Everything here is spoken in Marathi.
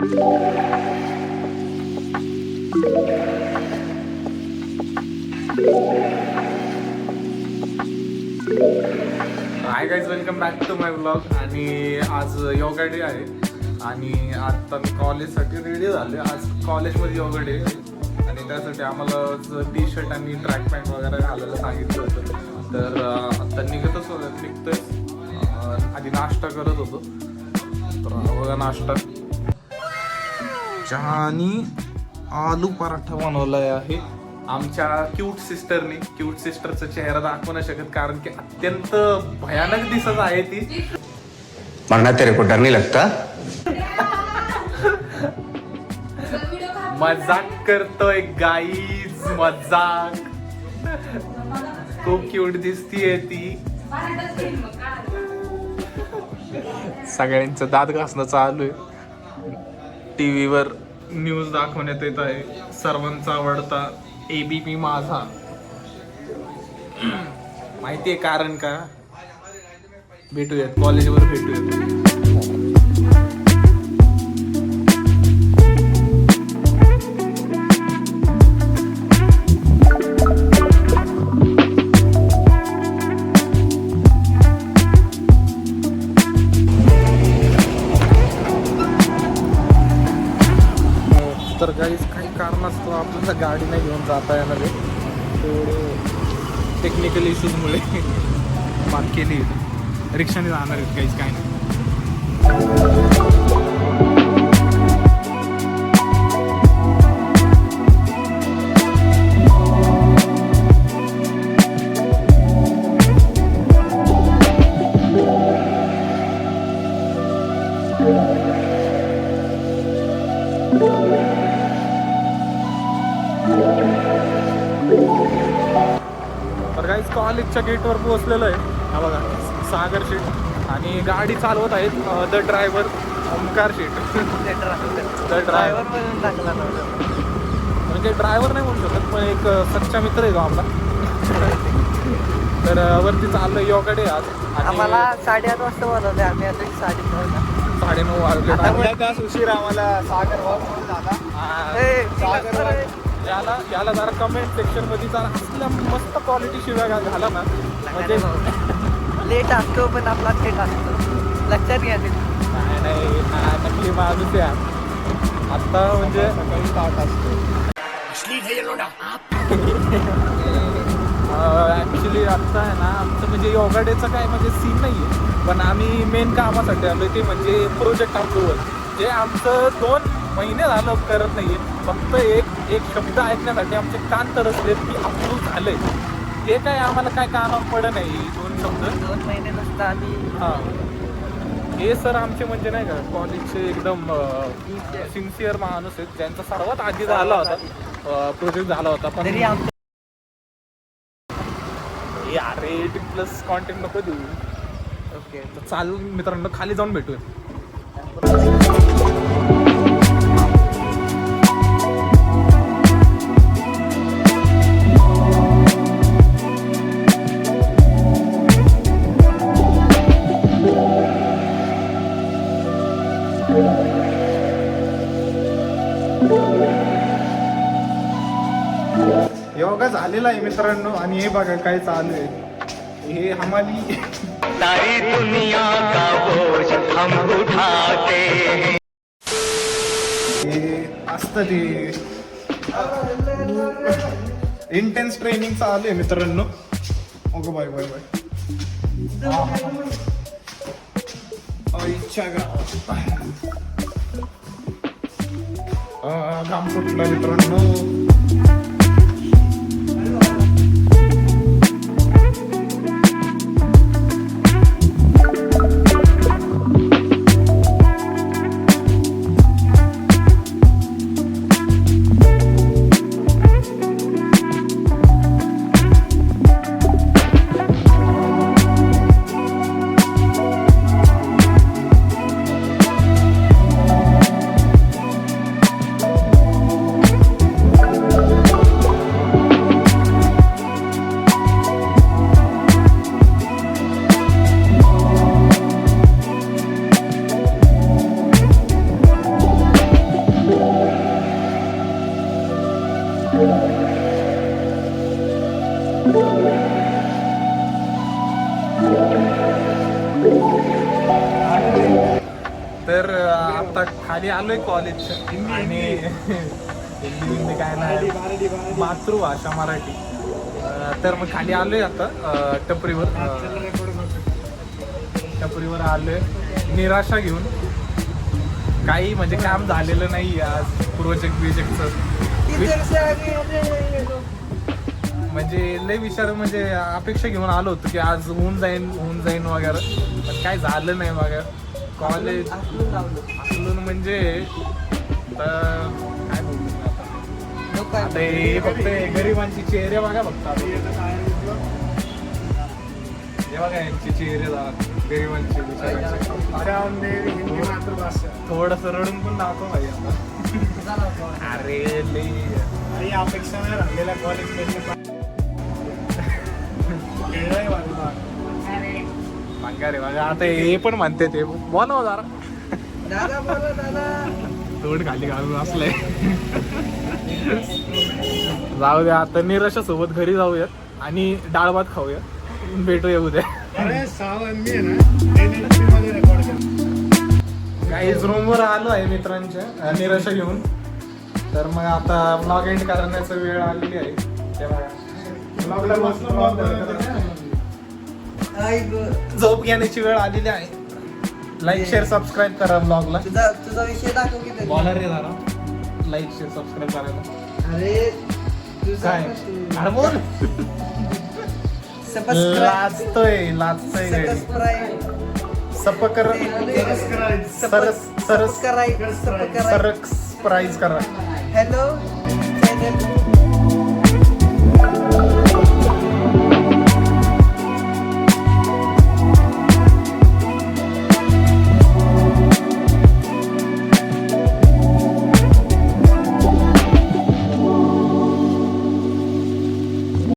High guys, welcome back to my blog. आणि आज योगा डे आहे आणि आता मी कॉलेजसाठी रेडी झाले. आज कॉलेजमध्ये योगा डे आणि त्यासाठी आम्हाला टी शर्ट आणि ट्रॅक पॅन्ट वगैरे घालायला सांगितलं होतं. तर आता निघतोय. आधी नाश्ता करत होतो. तर बघा नाश्ता, चहा आणि आलू पराठा बनवलाय आहे आमच्या क्यूट सिस्टरचा चेहरा दाखवू नाही शकत कारण की अत्यंत भयानक दिसत आहे ती. मरना तेरे को डर नहीं लगता? मजाक करतोय गाईज, मजाक. खूप क्यूट दिसतीये ती. सगळ्यांचं दात घासणं चालू आहे. टीव्हीवर न्यूज दाखवण्यात येत आहे. सर्वांचा आवडता ABP माझा. माहितीये कारण का? भेटूयात कॉलेजवर भेटूयात. तर काही कारणास्तव आपल्याला गाडी नाही घेऊन जाता येणार आहे. टेक्निकल इश्यूजमुळे मात केली. रिक्षाने जाणार आहेत काहीच काय नाही. तर काहीच कॉलेजच्या गेटवर पोहोचलेलो आहे. हा बघा सागर शेठ आणि गाडी चालवत आहेत the driver Omkar Sheth. The driver म्हणजे ड्रायव्हर नाही म्हणू शकत पण एक सच्चा मित्र आहे तो आपला. तर वरती चाललोय योगा डे आज. आम्हाला 8:30 वाजता बोलवले. आम्ही आता 9:30 वाजले. उशीर आम्हाला सागर याला जरा कमेंट सेक्शन मध्ये जरा असल्या मस्त क्वालिटी शिवाय घाला ना म्हणजे लेट असतो पण आपला थेट असतो. लक्षात घ्या. नाही नकली माणूस आहे आता. म्हणजे ऍक्च्युली आता आहे ना आमचं म्हणजे योगा डेचं काय म्हणजे सीन नाही आहे पण आम्ही मेन कामासाठी आलो ते म्हणजे प्रोजेक्ट अप्रुव्हल. जे आमचं 2 महिने झालं करत नाहीये. फक्त एक शब्द ऐकण्यासाठी आमचे कान तरसलेत की अप्रूव्ह झालंय. ते काय आम्हाला काय कानावर पडत नाही. 2 महिने नसता आम्ही. हां हे सर आमचे म्हणजे नाही का कॉलेजचे एकदम सिन्सिअर माणूस आहेत. ज्यांचा सर्वात आधी झाला होता प्रोजेक्ट झाला होता पण अरे 18+ कॉन्टेंट नको देऊ. ओके तर चालू मित्रांनो खाली जाऊन भेटूया. योगा झालेला आहे मित्रांनो आणि हे बघा काय चालू आहे. हे हमारी सारी दुनिया का बोझ हम उठाते हैं. हे असतं ते इंटेन्स ट्रेनिंग चालू आहे मित्रांनो. Okay bye bye bye. इच्छा घाम फुटला मित्रांनो. आता खाली आलोय कॉलेजच्या आणि हिंदी काय नाही मातृभाषा मराठी. तर मग खाली आलोय आता टपरीवर आलोय निराशा घेऊन. काही म्हणजे काम झालेलं नाही आज प्रोजेक्टचं. म्हणजे लय विचार म्हणजे अपेक्षा घेऊन आलो होतो की आज होऊन जाईन वगैरे, पण काय झालं नाही वगैरे. कॉलेज असून म्हणजे काय बोलतो आता हे फक्त गरिबांची चेहरे बघा फक्त. हे बघा यांचे चेहरे गरिबांचे थोडस रडून पण दाखव भाई आता. अरे लई अपेक्षा नाही राहिलेल्या कॉलेज रे बघा. आता हे पण म्हणते ते बोलाव जरा तोड खाली घालून असलंय. जाऊ द्या आता निराशा सोबत घरी जाऊयात आणि डाळ भात खाऊया. भेटूया उद्या. काही रूमवर आलो आहे मित्रांच्या निराशा घेऊन. तर मग आता ब्लॉग एंड करण्याचा वेळ आलेली आहे. झोप घेण्याची वेळ आलेली आहे. लाईक शेअर सबस्क्राईब करा ब्लॉगला. तुझा विषय दाखव की बॉलर रे जरा लाईक शेअर सबस्क्राईब करायला. अरे काय अरे बोल. लाजतोय सपकर सरस प्राईज करा. हॅलो